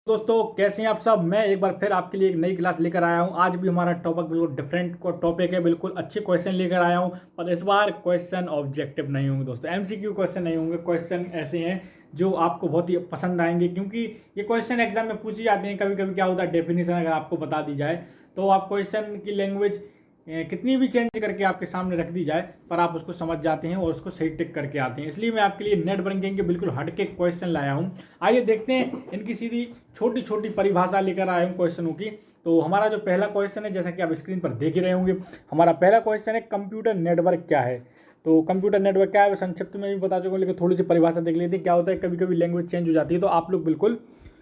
दोस्तों कैसे हैं आप सब। मैं एक बार फिर आपके लिए एक नई क्लास लेकर आया हूं। आज भी हमारा टॉपिक बिल्कुल डिफरेंट टॉपिक है, बिल्कुल अच्छे क्वेश्चन लेकर आया हूं। पर इस बार क्वेश्चन ऑब्जेक्टिव नहीं होंगे दोस्तों, एमसीक्यू क्वेश्चन नहीं होंगे। क्वेश्चन ऐसे हैं जो आपको बहुत ही पसंद आएंगे, क्योंकि ये क्वेश्चन एग्जाम में पूछे जाते हैं। कभी कभी क्या होता है, डेफिनेशन अगर आपको बता दी जाए तो आप क्वेश्चन की लैंग्वेज कितनी भी चेंज करके आपके सामने रख दी जाए पर आप उसको समझ जाते हैं और उसको सही टिक करके आते हैं। इसलिए मैं आपके लिए नेट बैंकिंग के बिल्कुल हटके क्वेश्चन लाया हूं। आइए देखते हैं, इनकी सीधी छोटी छोटी परिभाषा लेकर आया हूं क्वेश्चनों की। तो हमारा जो पहला क्वेश्चन है, जैसा कि आप स्क्रीन पर देख ही रहे होंगे, हमारा पहला क्वेश्चन है कंप्यूटर नेटवर्क क्या है। तो कंप्यूटर नेटवर्क क्या है संक्षिप्त में भी बता चुका हूं, लेकिन थोड़ी सी परिभाषा देख लेते हैं। क्या होता है, कभी कभी लैंग्वेज चेंज हो जाती है तो आप लोग बिल्कुल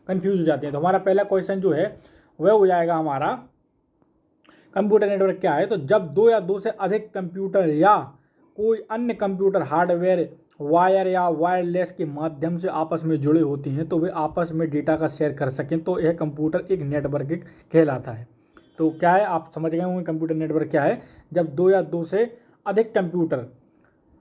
कंफ्यूज हो जाते हैं। तो हमारा पहला क्वेश्चन जो है वह हो जाएगा हमारा, कंप्यूटर नेटवर्क क्या है। तो जब दो या दो से अधिक कंप्यूटर या कोई अन्य कंप्यूटर हार्डवेयर वायर या वायरलेस के माध्यम से आपस में जुड़े होते हैं तो वे आपस में डेटा का शेयर कर सकें, तो यह कंप्यूटर एक नेटवर्क कहलाता है। तो क्या है, आप समझ गए होंगे कंप्यूटर नेटवर्क क्या है। जब दो या दो से अधिक कंप्यूटर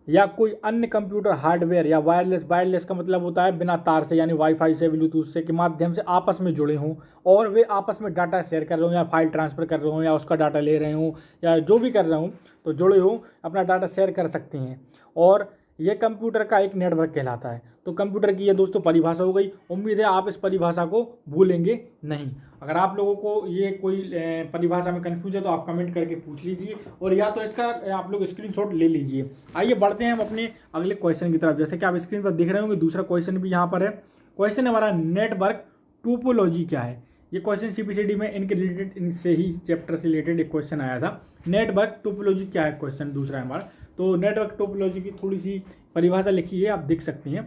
या कोई अन्य कंप्यूटर हार्डवेयर या वायरलेस का मतलब होता है बिना तार से, यानी वाईफाई से, ब्लूटूथ से के माध्यम से आपस में जुड़े हों और वे आपस में डाटा शेयर कर रहे हों या फाइल ट्रांसफ़र कर रहे हों या उसका डाटा ले रहे हों या जो भी कर रहे हों, तो जुड़े हों, अपना डाटा शेयर कर सकते हैं और ये कंप्यूटर का एक नेटवर्क कहलाता है। तो कंप्यूटर की ये दोस्तों परिभाषा हो गई। उम्मीद है आप इस परिभाषा को भूलेंगे नहीं। अगर आप लोगों को ये कोई परिभाषा में कंफ्यूज है तो आप कमेंट करके पूछ लीजिए, और या तो इसका आप लोग स्क्रीनशॉट ले लीजिए। आइए बढ़ते हैं हम अपने अगले क्वेश्चन की तरफ। जैसे कि आप स्क्रीन पर दिख रहे होंगे, दूसरा क्वेश्चन भी यहाँ पर है। क्वेश्चन हमारा, नेटवर्क टोपोलॉजी क्या है। ये क्वेश्चन सीपीसीडी में इनके रिलेटेड, इनसे ही चैप्टर से रिलेटेड एक क्वेश्चन आया था। नेटवर्क टोपोलॉजी क्या है, क्वेश्चन दूसरा है हमारा। तो नेटवर्क टोपोलॉजी की थोड़ी सी परिभाषा लिखी है, आप देख सकते हैं।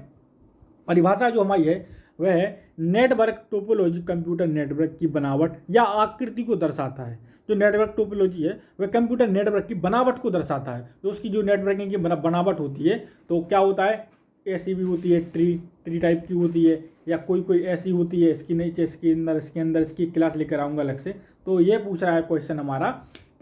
परिभाषा जो हमारी है वह है, नेटवर्क टोपोलॉजी कंप्यूटर नेटवर्क की बनावट या आकृति को दर्शाता है। जो नेटवर्क टोपोलॉजी है वह कंप्यूटर नेटवर्क की बनावट को दर्शाता है। तो उसकी जो नेटवर्किंग की बनावट होती है तो क्या होता है, ऐसी भी होती है, ट्री टाइप की होती है, या कोई ऐसी होती है। इसकी नीचे, इसके अंदर इसकी क्लास लेकर आऊँगा अलग से। तो ये पूछ रहा है क्वेश्चन हमारा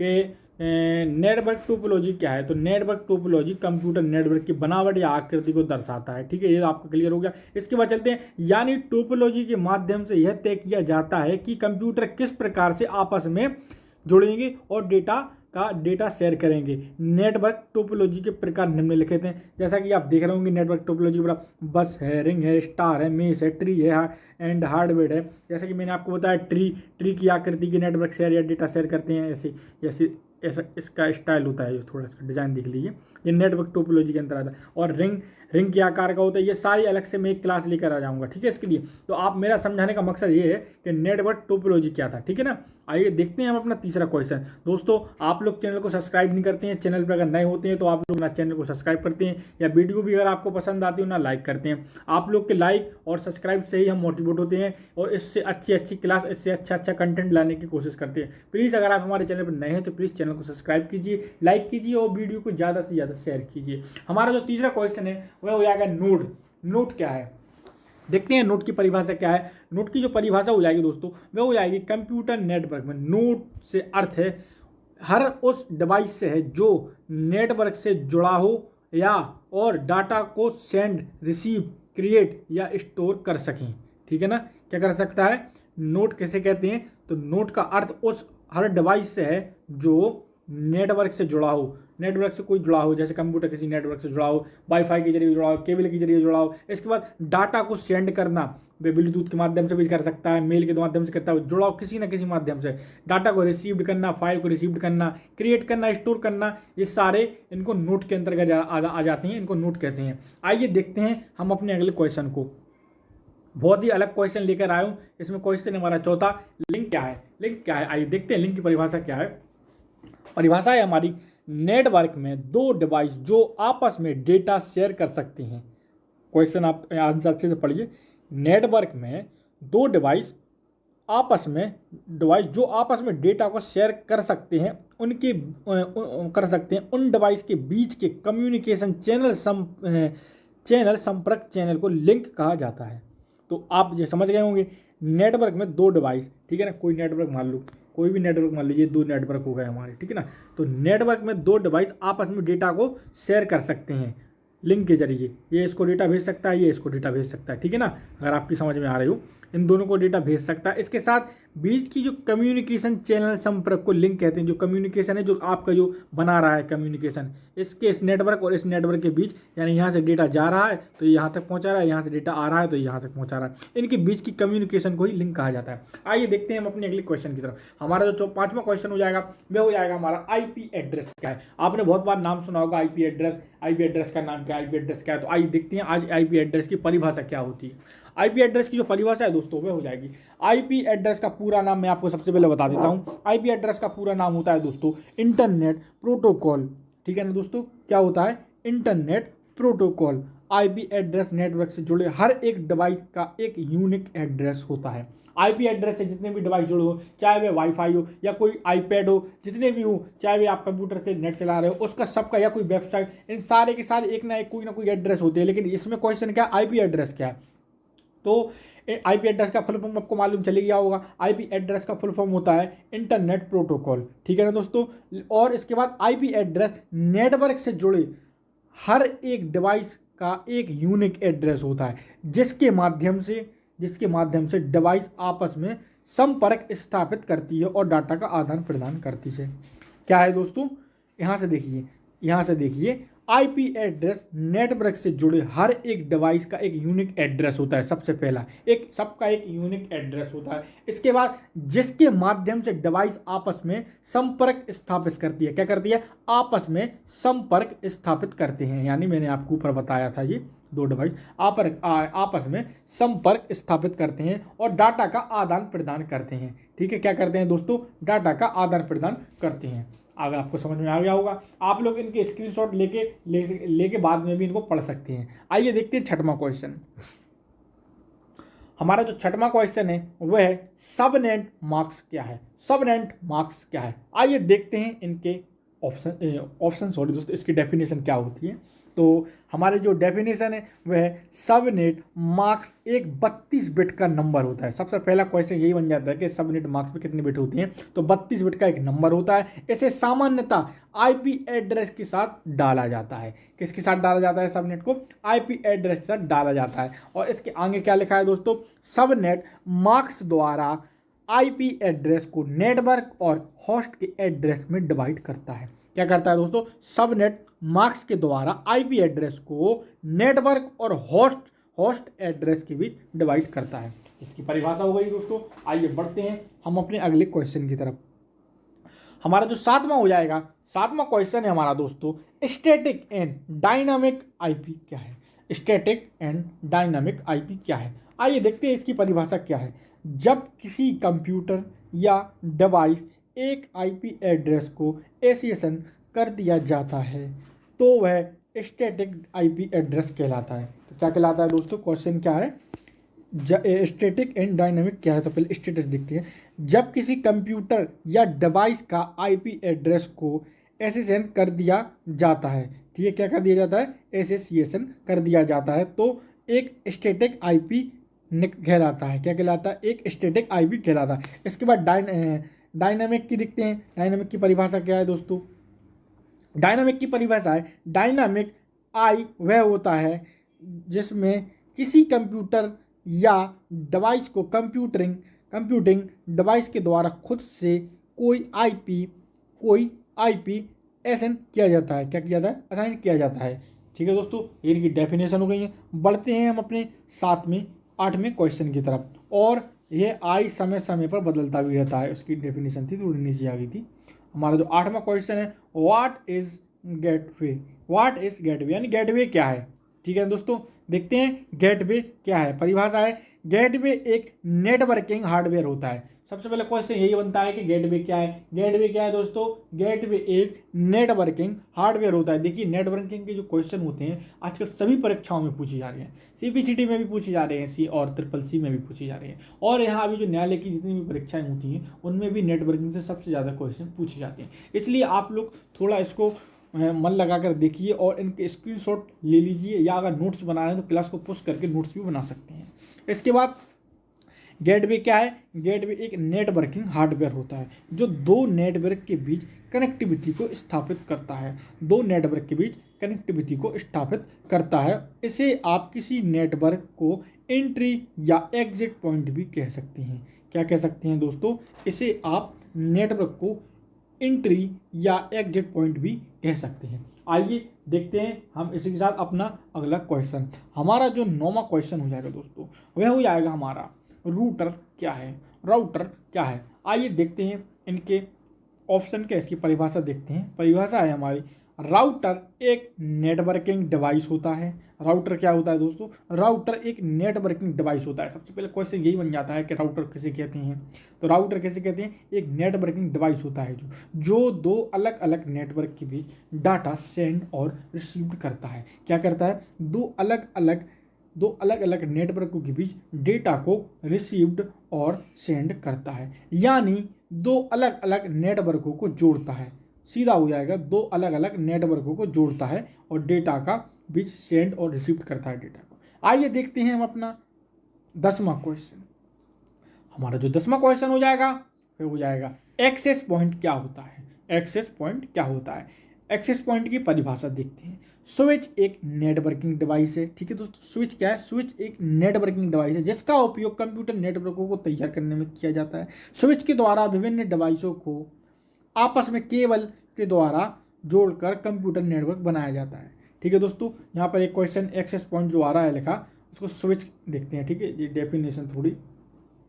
कि नेटवर्क टोपोलॉजी क्या है। तो नेटवर्क टोपोलॉजी कंप्यूटर नेटवर्क की बनावट या आकृति को दर्शाता है। ठीक है, ये आपको क्लियर हो गया। इसके बाद चलते हैं, यानी टोपोलॉजी के माध्यम से यह तय किया जाता है कि कंप्यूटर किस प्रकार से आपस में जुड़ेंगे और डेटा शेयर करेंगे। नेटवर्क टोपोलॉजी के प्रकार निम्नलिखित हैं। जैसा कि आप देख रहे होंगे, नेटवर्क टोपोलॉजी बड़ा बस है, रिंग है, स्टार है, मेश है, ट्री है एंड हार्डवेयर है। जैसा कि मैंने आपको बताया, ट्री की आकृति के नेटवर्क शेयर या डेटा शेयर करते हैं। ऐसा इसका स्टाइल होता है, जो थोड़ा सा डिजाइन देख लीजिए, ये नेटवर्क टोपोलॉजी के अंतर आता है। और रिंग के आकार का होता है। ये सारी अलग से मैं एक क्लास लेकर आ जाऊंगा, ठीक है, इसके लिए। तो आप, मेरा समझाने का मकसद ये है कि नेटवर्क टोपोलॉजी क्या था, ठीक है ना। आइए देखते हैं हम अपना तीसरा क्वेश्चन। दोस्तों, आप लोग चैनल को सब्सक्राइब नहीं करते हैं, चैनल पर अगर नए होते हैं तो आप लोग ना चैनल को सब्सक्राइब करते हैं, या वीडियो भी अगर आपको पसंद आती है ना लाइक करते हैं। आप लोग के लाइक और सब्सक्राइब से ही हम मोटिवेट होते हैं और इससे अच्छी क्लास, इससे अच्छा कंटेंट लाने की कोशिश करते हैं। प्लीज़ अगर आप हमारे चैनल पर नए हैं तो प्लीज़ चैनल को सब्सक्राइब कीजिए, लाइक कीजिए और वीडियो को ज़्यादा से ज़्यादा शेयर कीजिए। हमारा जो तीसरा क्वेश्चन है वह हो जाएगा नोड क्या है। देखते हैं नोड की परिभाषा क्या है। नोड की जो परिभाषा हो जाएगी दोस्तों, वह हो जाएगी कंप्यूटर नेटवर्क में। नोड से अर्थ है हर उस डिवाइस से है जो नेटवर्क से जुड़ा हो या और डाटा को सेंड, रिसीव, क्रिएट या स्टोर कर सकें। ठीक है ना, क्या कर सकता है, नोड किसे कहते हैं। तो नोड का अर्थ उस हर डिवाइस से है जो नेटवर्क से जुड़ा हो, नेटवर्क से कोई जुड़ा हो, जैसे कंप्यूटर किसी नेटवर्क से जुड़ा हो, वाईफाई के जरिए जुड़ा हो, केबल के जरिए जुड़ा हो। इसके बाद डाटा को सेंड करना, वे ब्लूटूथ के माध्यम से भी कर सकता है, मेल के माध्यम से करता है, जुड़ा हो किसी न किसी माध्यम से। डाटा को रिसीव करना, फाइल को रिसीव करना, क्रिएट करना, स्टोर करना, ये सारे इनको नोट के अंतर्गत आ जाते हैं, इनको नोट कहते हैं। आइए देखते हैं हम अपने अगले क्वेश्चन को। बहुत ही अलग क्वेश्चन लेकर आया हूँ। इसमें क्वेश्चन हमारा चौथा, लिंक क्या है। आइए देखते हैं लिंक की परिभाषा क्या है। परिभाषा है हमारी, नेटवर्क में दो डिवाइस जो आपस में डेटा शेयर कर सकते हैं। क्वेश्चन आप आंसर अच्छे से पढ़िए। नेटवर्क में दो डिवाइस जो आपस में डेटा को शेयर कर सकते हैं, उन डिवाइस के बीच के कम्युनिकेशन संपर्क चैनल को लिंक कहा जाता है। तो आप ये समझ गए होंगे, नेटवर्क में दो डिवाइस, ठीक है ना, कोई नेटवर्क मान लो, कोई भी नेटवर्क मान लीजिए, दो नेटवर्क हो गए हमारे, ठीक है ना। तो नेटवर्क में दो डिवाइस आपस में डेटा को शेयर कर सकते हैं लिंक के जरिए। ये इसको डेटा भेज सकता है, ये इसको डेटा भेज सकता है, ठीक है ना, अगर आपकी समझ में आ रही हो। इन दोनों को डेटा भेज सकता है। इसके साथ बीच की जो कम्युनिकेशन चैनल संपर्क को लिंक कहते हैं, जो कम्युनिकेशन है जो आपका जो बना रहा है कम्युनिकेशन, इसके इस नेटवर्क और इस नेटवर्क के बीच, यानी यहाँ से डेटा जा रहा है तो यहाँ तक पहुँचा रहा है, यहाँ से डेटा आ रहा है तो यहाँ तक पहुँचा रहा है, इनके बीच की कम्युनिकेशन को ही लिंक कहा जाता है। आइए देखते हैं हम अपने अगले क्वेश्चन की तरफ। हमारा जो 5वां क्वेश्चन हो जाएगा वह हो जाएगा हमारा आईपी एड्रेस क्या है। आपने बहुत बार नाम सुना होगा आईपी एड्रेस, आईपी एड्रेस का नाम क्या है, आईपी एड्रेस क्या है। तो आइए देखते हैं आज आईपी एड्रेस की परिभाषा क्या होती है। आईपी एड्रेस की जो परिभाषा है दोस्तों वह हो जाएगी, आईपी एड्रेस का पूरा नाम मैं आपको सबसे पहले बता देता हूं। आईपी एड्रेस का पूरा नाम होता है दोस्तों इंटरनेट प्रोटोकॉल, ठीक है ना दोस्तों। क्या होता है? Internet protocol. IP address network से जुड़े हर एक डिवाइस का एक यूनिक एड्रेस होता है। आईपी एड्रेस से जितने भी डिवाइस जुड़े हो, चाहे वे वाईफाई हो या कोई आईपैड हो, जितने भी हो, चाहे वे आप कंप्यूटर से नेट चला रहे हो, उसका सबका या कोई वेबसाइट, इन सारे के सारे एक ना कोई एड्रेस होते हैं। लेकिन इसमें क्वेश्चन क्या है, आईपी एड्रेस क्या है। तो आईपी एड्रेस का फुल फॉर्म आपको मालूम चले गया होगा। आईपी एड्रेस का फुल फॉर्म होता है इंटरनेट प्रोटोकॉल, ठीक है ना दोस्तों। और इसके बाद आईपी एड्रेस नेटवर्क से जुड़े हर एक डिवाइस का एक यूनिक एड्रेस होता है, जिसके माध्यम से डिवाइस आपस में संपर्क स्थापित करती है और डाटा का आदान प्रदान करती है। क्या है दोस्तों? यहाँ से देखिए आईपी एड्रेस नेटवर्क से जुड़े हर एक डिवाइस का एक यूनिक एड्रेस होता है। सबसे पहला सबका एक यूनिक एड्रेस होता है। इसके बाद जिसके माध्यम से डिवाइस आपस में संपर्क स्थापित करती है। क्या करती है? आपस में संपर्क स्थापित करते हैं। यानी मैंने आपको ऊपर बताया था, ये दो डिवाइस आपस में संपर्क स्थापित करते हैं और डाटा का आदान प्रदान करते हैं। ठीक है, क्या करते हैं दोस्तों? डाटा का आदान प्रदान करते हैं। अगर आपको समझ में आ गया होगा, आप लोग इनके स्क्रीनशॉट लेके बाद में भी इनको पढ़ सकते हैं। आइए देखते हैं 6वां क्वेश्चन। हमारा जो 6वां क्वेश्चन है वह है सबनेट मार्क्स क्या है। सबनेट मार्क्स क्या है, आइए देखते हैं इनके ऑप्शन दोस्तों, इसकी डेफिनेशन क्या होती है। तो हमारे जो डेफिनेशन है वह है सबनेट मार्क्स एक 32 बिट का नंबर होता है। सबसे पहला क्वेश्चन यही बन जाता है कि सबनेट मार्क्स में कितने बिट होती हैं, तो 32 बिट का एक नंबर होता है। इसे सामान्यतः आईपी एड्रेस के साथ डाला जाता है। किसके साथ डाला जाता है? सबनेट को आईपी एड्रेस के साथ डाला जाता है। और इसके आगे क्या लिखा है दोस्तों? सबनेट मार्क्स द्वारा आईपी एड्रेस को नेटवर्क और होस्ट के एड्रेस में डिवाइड करता है। क्या करता है दोस्तों? सबनेट मार्क्स के द्वारा आईपी एड्रेस को नेटवर्क और होस्ट एड्रेस के बीच डिवाइड करता है। इसकी परिभाषा हो गई दोस्तों। आइए बढ़ते हैं हम अपने अगले क्वेश्चन की तरफ। हमारा जो 7वां हो जाएगा, 7वां क्वेश्चन है हमारा दोस्तों, स्टैटिक एंड डायनामिक आईपी क्या है। स्टैटिक एंड डायनामिक आईपी क्या है, आइए देखते हैं इसकी परिभाषा क्या है। जब किसी कंप्यूटर या डिवाइस एक आईपी एड्रेस को एसोसिएशन कर दिया जाता है तो वह स्टैटिक आईपी एड्रेस कहलाता है। तो क्या कहलाता है दोस्तों? क्वेश्चन क्या है, स्टैटिक एंड डायनामिक क्या है। तो पहले स्टेटस देखते हैं। जब किसी कंप्यूटर या डिवाइस का आईपी एड्रेस को एसोसिएशन कर दिया जाता है, ठीक है, क्या कर दिया जाता है? एसोसिएशन कर दिया जाता है, तो एक स्टैटिक आईपी कहलाता है। क्या कहलाता है? एक स्टैटिक आईपी कहलाता है। इसके बाद डायनामिक की देखते हैं। डायनामिक की परिभाषा क्या है दोस्तों? डायनामिक की परिभाषा है, डायनामिक आई वह होता है जिसमें किसी कंप्यूटर या डिवाइस को कंप्यूटिंग डिवाइस के द्वारा खुद से कोई आईपी असाइन किया जाता है। क्या किया जाता है? असाइन किया जाता है। ठीक है दोस्तों, ये इनकी डेफिनेशन हो गई है। बढ़ते हैं हम अपने 8वें क्वेश्चन की तरफ। और ये आई समय समय पर बदलता भी रहता है। उसकी डेफिनेशन थी, थोड़ी नीचे आ गई थी। हमारा जो 8वां क्वेश्चन है, व्हाट इज गेटवे, यानी गेटवे क्या है। ठीक है दोस्तों, देखते हैं गेटवे क्या है। परिभाषा है, गेटवे एक नेटवर्किंग हार्डवेयर होता है। सबसे पहले क्वेश्चन यही बनता है कि गेटवे क्या है। गेटवे क्या है दोस्तों? गेटवे एक नेटवर्किंग हार्डवेयर होता है। देखिए, नेटवर्किंग के जो क्वेश्चन होते हैं आजकल सभी परीक्षाओं में पूछे जा रहे हैं। सीपीसीटी में भी पूछे जा रहे हैं, सी और CCC में भी पूछे जा रहे हैं। और यहाँ अभी जो न्यायालय की जितनी भी परीक्षाएं होती हैं उनमें भी नेटवर्किंग से सबसे ज़्यादा क्वेश्चन पूछे जाते हैं। इसलिए आप लोग थोड़ा इसको मन लगा कर देखिए और इनके स्क्रीनशॉट ले लीजिए, या अगर नोट्स बना रहे हैं तो क्लास को पुश करके नोट्स भी बना सकते हैं। इसके बाद गेटवे क्या है? गेटवे एक नेटवर्किंग हार्डवेयर होता है जो दो नेटवर्क के बीच कनेक्टिविटी को स्थापित करता है। दो नेटवर्क के बीच कनेक्टिविटी को स्थापित करता है। इसे आप किसी नेटवर्क को एंट्री या एग्जिट पॉइंट भी कह सकते हैं। क्या कह सकते हैं दोस्तों? इसे आप नेटवर्क को एंट्री या एग्जिट पॉइंट भी कह सकते हैं। आइए देखते हैं हम इसी के साथ अपना अगला क्वेश्चन। हमारा जो 9वां क्वेश्चन हो जाएगा दोस्तों, वह हो जाएगा हमारा रूटर क्या है, राउटर क्या है। आइए देखते हैं इनके ऑप्शन क्या, इसकी परिभाषा देखते हैं। परिभाषा है हमारी, राउटर एक नेटवर्किंग डिवाइस होता है। राउटर क्या होता है दोस्तों? राउटर एक नेटवर्किंग डिवाइस होता है। सबसे पहले क्वेश्चन यही बन जाता है कि राउटर किसे कहते हैं। तो राउटर किसे कहते हैं? एक नेटवर्किंग डिवाइस होता है जो दो अलग अलग नेटवर्क के बीच डाटा सेंड और रिसीव करता है। क्या करता है? दो अलग अलग नेटवर्कों के बीच डेटा को रिसीव्ड और सेंड करता है, यानी दो अलग अलग नेटवर्कों को जोड़ता है। सीधा हो जाएगा, दो अलग अलग नेटवर्कों को जोड़ता है और डेटा का बीच सेंड और रिसीव करता है डेटा को। आइए देखते हैं हम अपना 10वां क्वेश्चन। हमारा जो 10वां क्वेश्चन हो जाएगा वह हो जाएगा एक्सेस पॉइंट क्या होता है। एक्सेस पॉइंट क्या होता है? एक्सेस पॉइंट की परिभाषा देखते हैं। स्विच एक नेटवर्किंग डिवाइस है। ठीक है दोस्तों, स्विच क्या है? स्विच एक नेटवर्किंग डिवाइस है जिसका उपयोग कंप्यूटर नेटवर्कों को तैयार करने में किया जाता है। स्विच के द्वारा विभिन्न डिवाइसों को आपस में केबल के द्वारा जोड़कर कंप्यूटर नेटवर्क बनाया जाता है। ठीक है दोस्तों, यहाँ पर एक क्वेश्चन एक्सेस पॉइंट जो आ रहा है लिखा, उसको स्विच देखते हैं। ठीक है, ये डेफिनेशन थोड़ी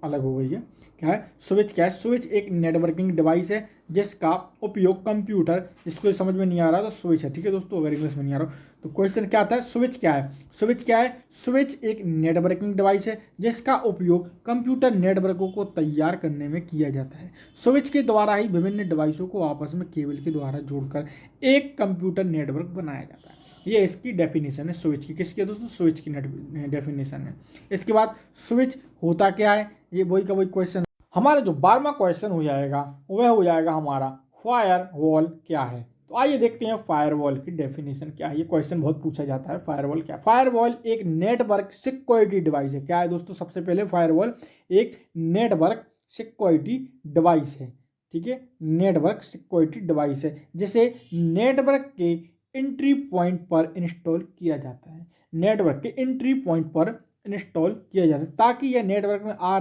अलग हो गई है। क्या है स्विच? क्या है? स्विच एक नेटवर्किंग डिवाइस है जिसका उपयोग कंप्यूटर, जिसको समझ में नहीं आ रहा तो स्विच है। ठीक है दोस्तों, अगर इंग्लिश में नहीं आ रहा तो क्वेश्चन क्या आता है? स्विच क्या है? स्विच क्या है? स्विच एक नेटवर्किंग डिवाइस है जिसका उपयोग कंप्यूटर नेटवर्कों को तैयार करने में किया जाता है। स्विच के द्वारा ही विभिन्न डिवाइसों को आपस में केबल के द्वारा जोड़कर एक कंप्यूटर नेटवर्क बनाया जाता है। ये इसकी डेफिनेशन है स्विच की। किसकी है दोस्तों? स्विच की डेफिनेशन है। इसके बाद स्विच होता क्या है, ये वही का वही क्वेश्चन। हमारा जो 12वां क्वेश्चन हो जाएगा वह हो जाएगा हमारा फायर वॉल क्या है। तो आइए देखते हैं फायर वॉल की डेफिनेशन क्या है। ये क्वेश्चन बहुत पूछा जाता है, फायर वॉल क्या है। फायर वॉल एक नेटवर्क सिक्योरिटी डिवाइस है। क्या है दोस्तों? सबसे पहले फायर वॉल एक नेटवर्क सिक्योरिटी डिवाइस है। ठीक है, नेटवर्क सिक्योरिटी डिवाइस है जिसे नेटवर्क के एंट्री पॉइंट पर इंस्टॉल किया जाता है। नेटवर्क के एंट्री पॉइंट पर इंस्टॉल किया जाता है ताकि यह नेटवर्क में आ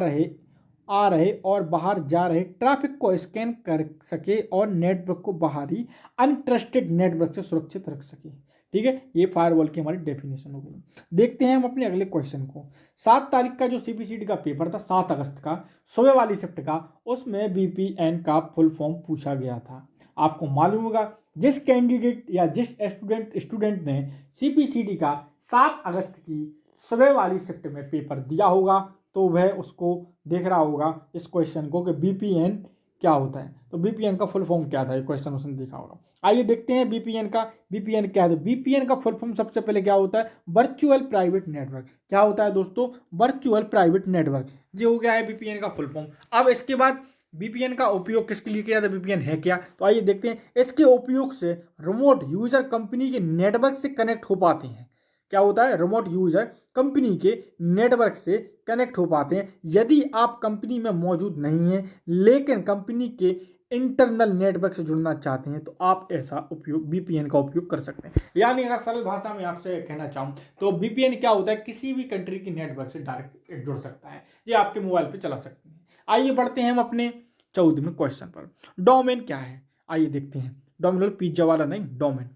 रहे और बाहर जा रहे ट्रैफिक को स्कैन कर सके और नेटवर्क को बाहरी अनट्रस्टेड नेटवर्क से सुरक्षित रख सके। ठीक है, ये फायरवॉल की हमारी डेफिनेशन हो गई। देखते हैं हम अपने अगले क्वेश्चन को। 7 तारीख का जो सीपीसीटी का पेपर था, 7 अगस्त का, सुबह वाली शिफ्ट का, उसमें बीपीएन का फुल फॉर्म पूछा गया था। आपको मालूम होगा जिस कैंडिडेट या जिस स्टूडेंट ने सीपीसीटी का 7 अगस्त की सुबह वाली शिफ्ट में पेपर दिया होगा तो वह उसको देख रहा होगा इस क्वेश्चन को कि बीपीएन क्या होता है। तो बीपीएन का फुल फॉर्म क्या था, ये क्वेश्चन उसने देखा होगा। आइए देखते हैं बीपीएन क्या है। तो बीपीएन का फुल फॉर्म सबसे पहले क्या होता है? Virtual private network. क्या होता है दोस्तों? Virtual private network. ये हो गया है बीपीएन का फुल फॉर्म। अब इसके बाद बीपीएन का उपयोग किसके लिए किया जाता है? बीपीएन है क्या? तो आइए देखते हैं। इसके उपयोग से रिमोट यूजर कंपनी के नेटवर्क से कनेक्ट हो पाते हैं। क्या होता है? रिमोट यूजर कंपनी के नेटवर्क से कनेक्ट हो पाते हैं। यदि आप कंपनी में मौजूद नहीं हैं लेकिन कंपनी के इंटरनल नेटवर्क से जुड़ना चाहते हैं तो आप ऐसा उपयोग बीपीएन का उपयोग कर सकते हैं। यानी अगर सरल भाषा में आपसे कहना चाहूँ तो बीपीएन क्या होता है? किसी भी कंट्री की नेटवर्क से डायरेक्ट जुड़ सकता है, ये आपके मोबाइल पे चला सकते हैं। आइए बढ़ते हैं हम अपने 14वें क्वेश्चन पर। डोमेन क्या है? आइए देखते हैं। डोमिनोज पिज्जा वाला नहीं, डोमेन।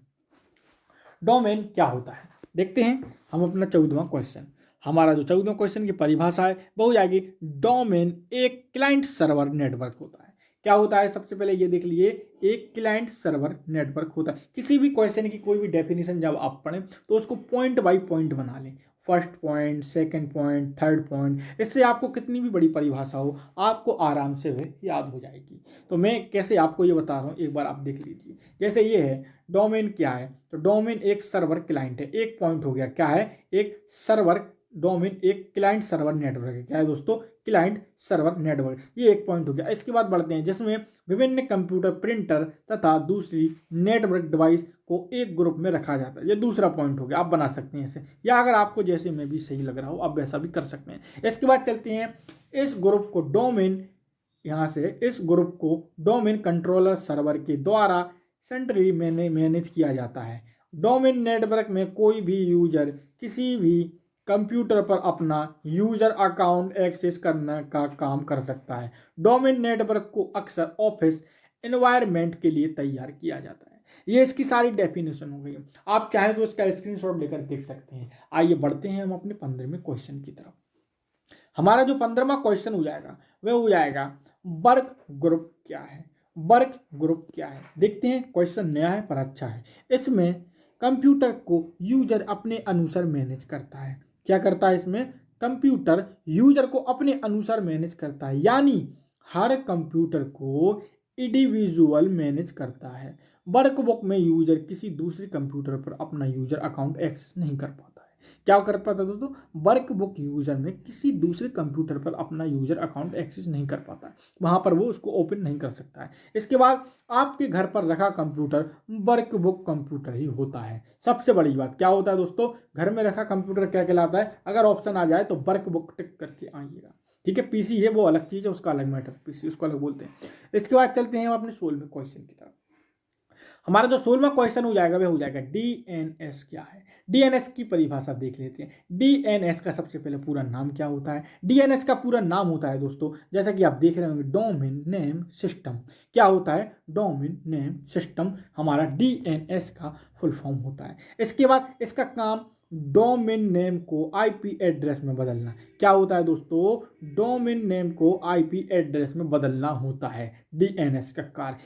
डोमेन क्या होता है देखते हैं हम अपना 14वां क्वेश्चन। हमारा जो 14वां क्वेश्चन की परिभाषा है वो हो जाएगी, डोमेन एक क्लाइंट सर्वर नेटवर्क होता है। क्या होता है? सबसे पहले ये देख लीजिए, एक क्लाइंट सर्वर नेटवर्क होता है। किसी भी क्वेश्चन की कोई भी डेफिनेशन जब आप पढ़ें तो उसको पॉइंट बाय पॉइंट बना लें। First point, second point, third point, इससे आपको कितनी भी बड़ी परिभाषा हो आपको आराम से वह याद हो जाएगी। तो मैं कैसे आपको ये बता रहा हूँ, एक बार आप देख लीजिए। जैसे ये है, डोमेन क्या है? तो डोमेन एक सर्वर क्लाइंट है। एक पॉइंट हो गया, क्या है? एक सर्वर। डोमेन एक क्लाइंट सर्वर नेटवर्क है। क्या है दोस्तों? Client server network. ये एक पॉइंट हो गया। इसके बाद बढ़ते हैं, जिसमें विभिन्न कंप्यूटर, प्रिंटर तथा दूसरी नेटवर्क डिवाइस को एक ग्रुप में रखा जाता है। ये दूसरा पॉइंट हो गया। आप बना सकते हैं इसे, या अगर आपको जैसे में भी सही लग रहा हो आप वैसा भी कर सकते हैं। इसके बाद चलते हैं, इस ग्रुप को डोमेन, यहाँ से इस ग्रुप को डोमेन कंट्रोलर सर्वर के द्वारा सेंट्रली मैनेज किया जाता है। डोमेन नेटवर्क में कोई भी यूजर किसी भी कंप्यूटर पर अपना यूजर अकाउंट एक्सेस करने का काम कर सकता है। डोमेन नेटवर्क को अक्सर ऑफिस एनवायरनमेंट के लिए तैयार किया जाता है। ये इसकी सारी डेफिनेशन हो गई। आप चाहें तो इसका स्क्रीनशॉट लेकर देख सकते हैं। आइए बढ़ते हैं हम अपने 15वें क्वेश्चन की तरफ। हमारा जो 15वां क्वेश्चन हो जाएगा वह हो जाएगा वर्क ग्रुप क्या है। वर्क ग्रुप क्या है, देखते हैं। क्वेश्चन नया है पर अच्छा है। इसमें कंप्यूटर को यूजर अपने अनुसार मैनेज करता है। क्या करता है इसमें? कंप्यूटर यूजर को अपने अनुसार मैनेज करता है, यानी हर कंप्यूटर को इंडिविजुअल मैनेज करता है। वर्कबुक में यूजर किसी दूसरे कंप्यूटर पर अपना यूजर अकाउंट एक्सेस नहीं कर पाता है। क्या कर पाता है दोस्तों? वर्कबुक यूजर में किसी दूसरे कंप्यूटर पर अपना यूजर अकाउंट एक्सेस नहीं कर पाता है, वहां पर वो उसको ओपन नहीं कर सकता है। इसके बाद आपके घर पर रखा कंप्यूटर वर्कबुक कंप्यूटर ही होता है। सबसे बड़ी बात क्या होता है दोस्तों, घर में रखा कंप्यूटर क्या कहलाता है? अगर ऑप्शन आ जाए तो वर्कबुक टिक करके आइएगा, ठीक है। पीसी है वो अलग चीज है, उसका अलग मैटर, पीसी उसको अलग बोलते हैं। इसके बाद चलते हैं हम अपने 16वें क्वेश्चन की तरफ। हमारा जो 16वां क्वेश्चन हो जाएगा वह हो जाएगा डीएनएस क्या है। डीएनएस की परिभाषा देख लेते हैं। डीएनएस का सबसे पहले पूरा नाम क्या होता है? डीएनएस का पूरा नाम होता है दोस्तों, जैसा कि आप देख रहे होंगे, डोमेन नेम सिस्टम। क्या होता है? डोमेन नेम सिस्टम हमारा डीएनएस का फुल फॉर्म होता है। इसके बाद इसका काम डोमेन नेम को आईपी एड्रेस में बदलना। क्या होता है दोस्तों? डोमेन नेम को आईपी एड्रेस में बदलना होता है डीएनएस का कार्य।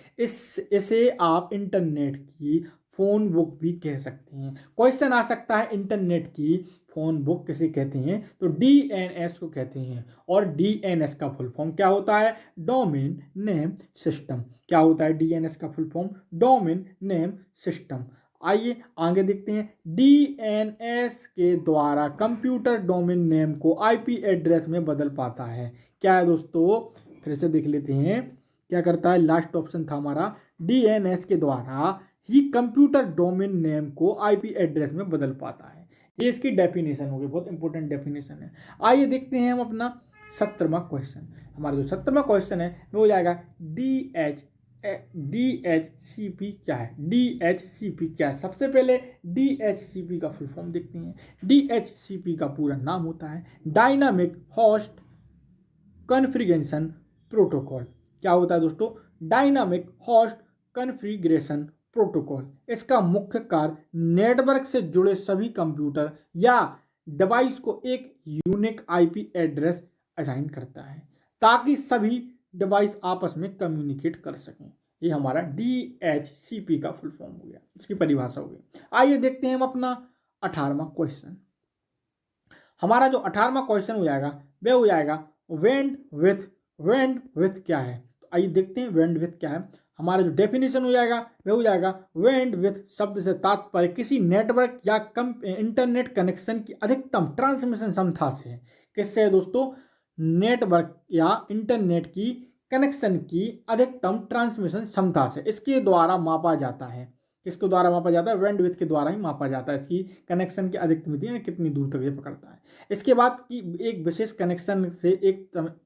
इसे आप इंटरनेट की फोन बुक भी कह सकते हैं। क्वेश्चन आ सकता है इंटरनेट की फोन बुक किसे कहते हैं? तो डीएनएस को कहते हैं। और डीएनएस का फुल फॉर्म क्या होता है? Domain name system. क्या होता है डीएनएस का full form? Domain name system. आइए आगे देखते हैं। डीएनएस के द्वारा कंप्यूटर डोमेन नेम को आईपी एड्रेस में बदल पाता है। क्या है दोस्तों? फिर से देख लेते हैं। क्या करता है? लास्ट ऑप्शन था हमारा, डीएनएस के द्वारा ही कंप्यूटर डोमेन नेम को आईपी एड्रेस में बदल पाता है। ये इसकी डेफिनेशन होगी, बहुत इंपॉर्टेंट डेफिनेशन है। आइए देखते हैं हम अपना 17वां क्वेश्चन। हमारा जो 17वां क्वेश्चन है वो हो जाएगा डीएचसीपी क्या है। डीएचसीपी क्या है? सबसे पहले डीएचसीपी का फुल फॉर्म देखते हैं। डीएचसीपी का पूरा नाम होता है डायनामिक होस्ट कॉन्फ़िगरेशन प्रोटोकॉल। क्या होता है दोस्तों? Dynamic host configuration protocol. इसका मुख्य कार्य नेटवर्क से जुड़े सभी कंप्यूटर या डिवाइस को एक यूनिक आईपी एड्रेस असाइन करता है, ताकि सभी डिवाइस आपस में कम्युनिकेट कर सकें। ये हमारा डीएचसीपी का फुल फॉर्म हो गया, उसकी परिभाषा हो गई। आइए देखते हैं हम अपना 18वां क्वेश्चन। हमारा जो 18वां क्वेश्चन हो जाएगा वह हो जाएगा बैंडविड्थ। बैंडविड्थ क्या है? तो आइए देखते हैं बैंडविड्थ क्या है। हमारा जो डेफिनेशन हो जाएगा वह हो जाएगा बैंडविड्थ शब्द से तात्पर्य किसी नेटवर्क या इंटरनेट कनेक्शन की अधिकतम ट्रांसमिशन क्षमता से है। किससे है दोस्तों? नेटवर्क या इंटरनेट की कनेक्शन की अधिकतम ट्रांसमिशन क्षमता से इसके द्वारा मापा जाता है। किसके द्वारा मापा जाता है? बैंडविड्थ के द्वारा ही मापा जाता है। इसकी कनेक्शन की अधिकतम कितनी दूर तक ये पकड़ता है। इसके बाद की एक विशेष कनेक्शन से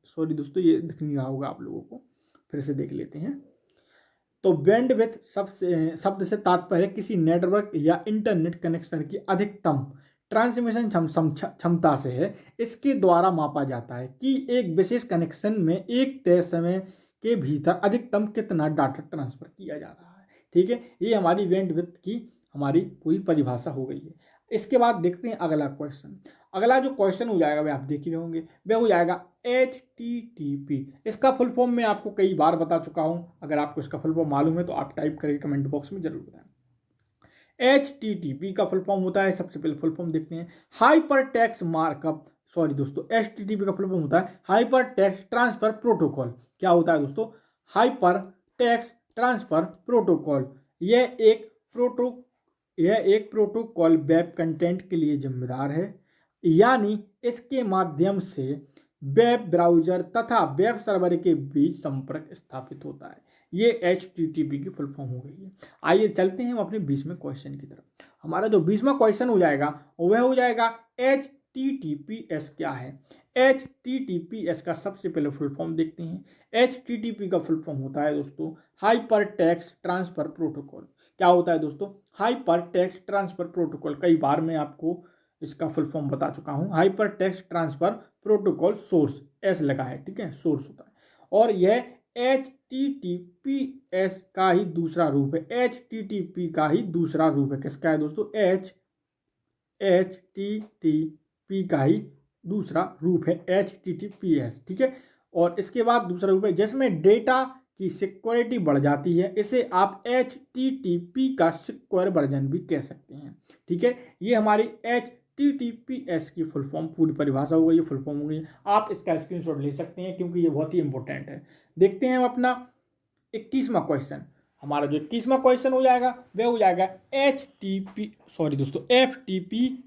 सॉरी दोस्तों, ये दिख नहीं रहा होगा आप लोगों को, फिर से देख लेते हैं। तो बैंडविड्थ शब्द से तात्पर्य किसी नेटवर्क या इंटरनेट कनेक्शन की अधिकतम ट्रांसमिशन क्षमता से है। इसके द्वारा मापा जाता है कि एक विशेष कनेक्शन में एक तय समय के भीतर अधिकतम कितना डाटा ट्रांसफर किया जा रहा है। ठीक है, ये हमारी बैंडविड्थ की हमारी पूरी परिभाषा हो गई है। इसके बाद देखते हैं अगला क्वेश्चन। अगला जो क्वेश्चन हो जाएगा वह आप देख ही रहे होंगे, वह हो जाएगा HTTP। इसका फुल फॉर्म मैं आपको कई बार बता चुका हूं। अगर आपको इसका फुल फॉर्म मालूम है तो आप टाइप करके कमेंट बॉक्स में जरूर बताएं। HTTP का फुल फॉर्म होता है, सबसे पहले फुल फॉर्म देखते हैं, हाइपर टेक्स्ट मार्कअप। सॉरी दोस्तों, HTTP का फुल फॉर्म होता है हाइपर टेक्स्ट ट्रांसफर प्रोटोकॉल। क्या होता है दोस्तों? Hyper text transfer protocol. यह एक प्रोटोकॉल वेब कंटेंट के लिए जिम्मेदार है, यानी इसके माध्यम से वेब ब्राउज़र तथा वेब सर्वर के बीच संपर्क स्थापित होता है। ये HTTP की फुल फॉर्म हो गई है। आइए चलते हैं हम अपने 20वें क्वेश्चन की तरफ। हमारा जो 20वां क्वेश्चन हो जाएगा वह हो जाएगा HTTPS क्या है। HTTPS का सबसे पहले फुल फॉर्म देखते हैं। HTTP का फुल फॉर्म होता है दोस्तों हाइपर टेक्स्ट ट्रांसफर प्रोटोकॉल। क्या होता है दोस्तों? Hyper text transfer protocol. कई बार मैं आपको इसका फुल फॉर्म बता चुका हूँ, hyper text transfer protocol source, S लगा है, ठीक है, सोर्स होता है। और यह HTTPS का ही दूसरा रूप है, HTTP का ही दूसरा रूप है। किसका है दोस्तों? HTTP का ही दूसरा रूप है HTTPS, ठीक है। और इसके बाद दूसरा रूप है जिसमें डेटा की सिक्योरिटी बढ़ जाती है, इसे आप HTTP का सिक्योर वर्जन भी कह सकते हैं, ठीक है। ये हमारी HTTPS की फुल फॉर्म पूरी परिभाषा हो गई, ये फुल फॉर्म हो गई। आप इसका स्क्रीनशॉट ले सकते हैं क्योंकि ये बहुत ही इंपॉर्टेंट है। देखते हैं हम अपना 21वां क्वेश्चन। हमारा जो 21वां क्वेश्चन हो जाएगा वह हो जाएगा FTP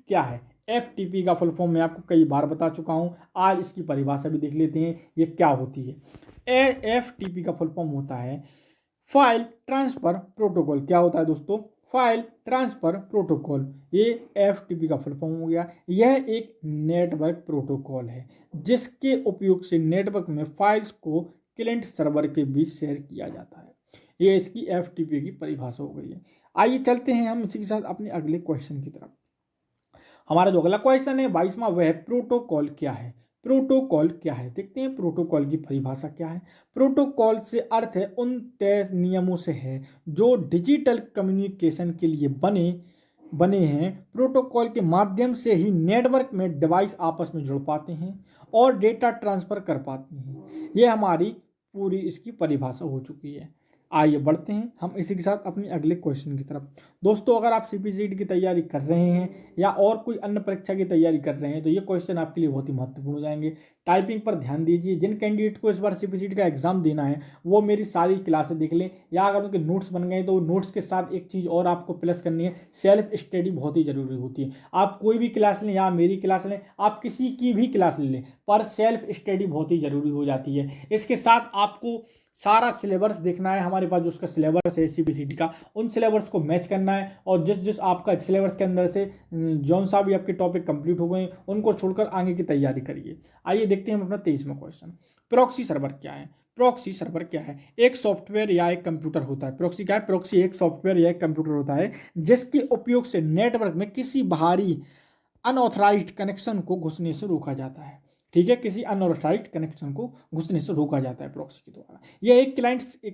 क्या है? FTP का फुल फॉर्म मैं आपको कई बार बता चुका हूँ, आज इसकी परिभाषा भी देख लेते हैं ये क्या होती है। FTP का फुल फॉर्म होता है फाइल ट्रांसफर प्रोटोकॉल। क्या होता है दोस्तों? फाइल ट्रांसफर प्रोटोकॉल, ये FTP का फुल फॉर्म हो गया। यह एक नेटवर्क प्रोटोकॉल है जिसके उपयोग से नेटवर्क में फाइल्स को क्लाइंट सर्वर के बीच शेयर किया जाता है। ये इसकी FTP की परिभाषा हो गई है। आइए चलते हैं हम इसी के साथ अपने अगले क्वेश्चन की तरफ। हमारा जो अगला क्वेश्चन है 22वां, वह है प्रोटोकॉल क्या है? प्रोटोकॉल क्या है? देखते हैं प्रोटोकॉल की परिभाषा क्या है। प्रोटोकॉल से अर्थ है उन तय नियमों से है जो डिजिटल कम्युनिकेशन के लिए बने हैं। प्रोटोकॉल के माध्यम से ही नेटवर्क में डिवाइस आपस में जुड़ पाते हैं और डेटा ट्रांसफर कर पाते हैं। यह हमारी पूरी इसकी परिभाषा हो चुकी है। आइए बढ़ते हैं हम इसी के साथ अपनी अगले क्वेश्चन की तरफ। दोस्तों, अगर आप CPCET की तैयारी कर रहे हैं या और कोई अन्य परीक्षा की तैयारी कर रहे हैं तो ये क्वेश्चन आपके लिए बहुत ही महत्वपूर्ण हो जाएंगे। टाइपिंग पर ध्यान दीजिए। जिन कैंडिडेट को इस बार CPCET का एग्जाम देना है वो मेरी सारी क्लासें देख लें, या अगर उनके नोट्स बन गए तो नोट्स के साथ एक चीज़ और आपको प्लस करनी है, सेल्फ स्टडी बहुत ही ज़रूरी होती है। आप कोई भी क्लास लें, या मेरी क्लास लें, आप किसी की भी क्लास ले लें, पर सेल्फ स्टडी बहुत ही ज़रूरी हो जाती है। इसके साथ आपको सारा सिलेबस देखना है। हमारे पास जो उसका सिलेबस है CPCET का, उन सिलेबस को मैच करना है, और जिस आपका सिलेबस के अंदर से जौन सा भी आपके टॉपिक कंप्लीट हो गए उनको छोड़कर आगे की तैयारी करिए। आइए देखते हैं हम अपना 23वां क्वेश्चन। प्रॉक्सी सर्वर क्या है? प्रॉक्सी सर्वर क्या है? एक सॉफ्टवेयर या एक कंप्यूटर होता है। प्रॉक्सी क्या है? प्रॉक्सी एक सॉफ्टवेयर या एक कंप्यूटर होता है जिसके उपयोग से नेटवर्क में किसी बाहरी अनऑथराइज्ड कनेक्शन को घुसने से रोका जाता है, ठीक है। किसी अनऑथराइज्ड कनेक्शन को घुसने से रोका जाता है प्रॉक्सी के द्वारा। यह एक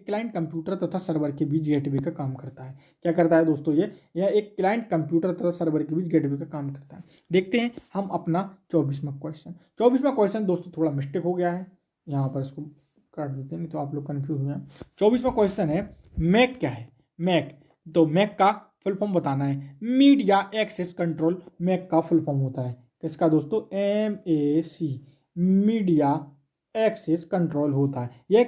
क्लाइंट कंप्यूटर तथा सर्वर के बीच गेटवे का काम करता है। क्या करता है दोस्तों? यह एक क्लाइंट कंप्यूटर तथा सर्वर के बीच गेटवे का काम करता है। देखते हैं हम अपना 24वां क्वेश्चन। 24वां क्वेश्चन दोस्तों थोड़ा मिस्टेक हो गया है, यहाँ पर इसको काट देते हैं नहीं तो आप लोग कन्फ्यूज हो जाए। 24वां क्वेश्चन है मैक क्या है? मैक, तो मैक का फुल फॉर्म बताना है। मीडिया एक्सेस कंट्रोल मैक का फुल फॉर्म होता है। किसका दोस्तों? MAC, मीडिया एक्सेस कंट्रोल होता है। यह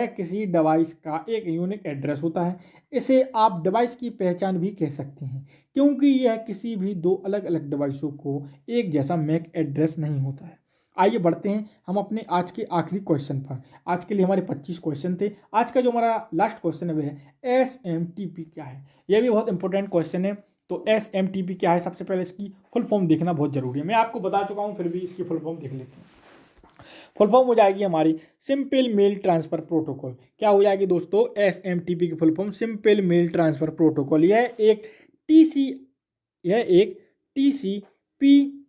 किसी डिवाइस का एक यूनिक एड्रेस होता है। इसे आप डिवाइस की पहचान भी कह सकते हैं क्योंकि यह किसी भी दो अलग अलग डिवाइसों को एक जैसा मैक एड्रेस नहीं होता है। आइए बढ़ते हैं हम अपने आज के आखिरी क्वेश्चन पर। आज के लिए हमारे 25 क्वेश्चन थे। आज का जो हमारा लास्ट क्वेश्चन है वह है SMTP क्या है? यह भी बहुत इंपॉर्टेंट क्वेश्चन है। तो SMTP क्या है? सबसे पहले इसकी फुल फॉर्म देखना बहुत जरूरी है। मैं आपको बता चुका हूं, फिर भी इसकी फुल फॉर्म देख लेते हैं। फुल फॉर्म हो जाएगी हमारी सिंपल मेल ट्रांसफर प्रोटोकॉल। क्या हो जाएगी दोस्तों? SMTP की full form simple mail transfer protocol. यह एक TCP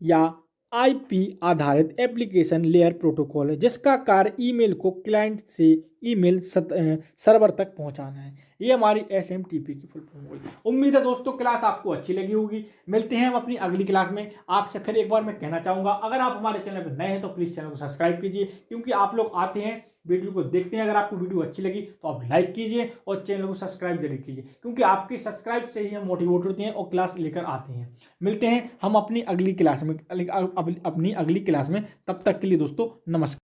या IP आधारित एप्लीकेशन लेयर प्रोटोकॉल है जिसका कार्य ईमेल को क्लाइंट से ईमेल सर्वर तक पहुंचाना है। ये हमारी SMTP की फुल फॉर्म होगी। उम्मीद है दोस्तों क्लास आपको अच्छी लगी होगी। मिलते हैं हम अपनी अगली क्लास में। आपसे फिर एक बार मैं कहना चाहूँगा, अगर आप हमारे चैनल पर नए हैं तो प्लीज़ चैनल को सब्सक्राइब कीजिए, क्योंकि आप लोग आते हैं वीडियो को देखते हैं। अगर आपको वीडियो अच्छी लगी तो आप लाइक कीजिए और चैनल को सब्सक्राइब जरूर कीजिए, क्योंकि आपके सब्सक्राइब से ही हम मोटिवेट होते हैं और क्लास लेकर आते हैं। मिलते हैं हम अपनी अगली क्लास में, तब तक के लिए दोस्तों नमस्कार।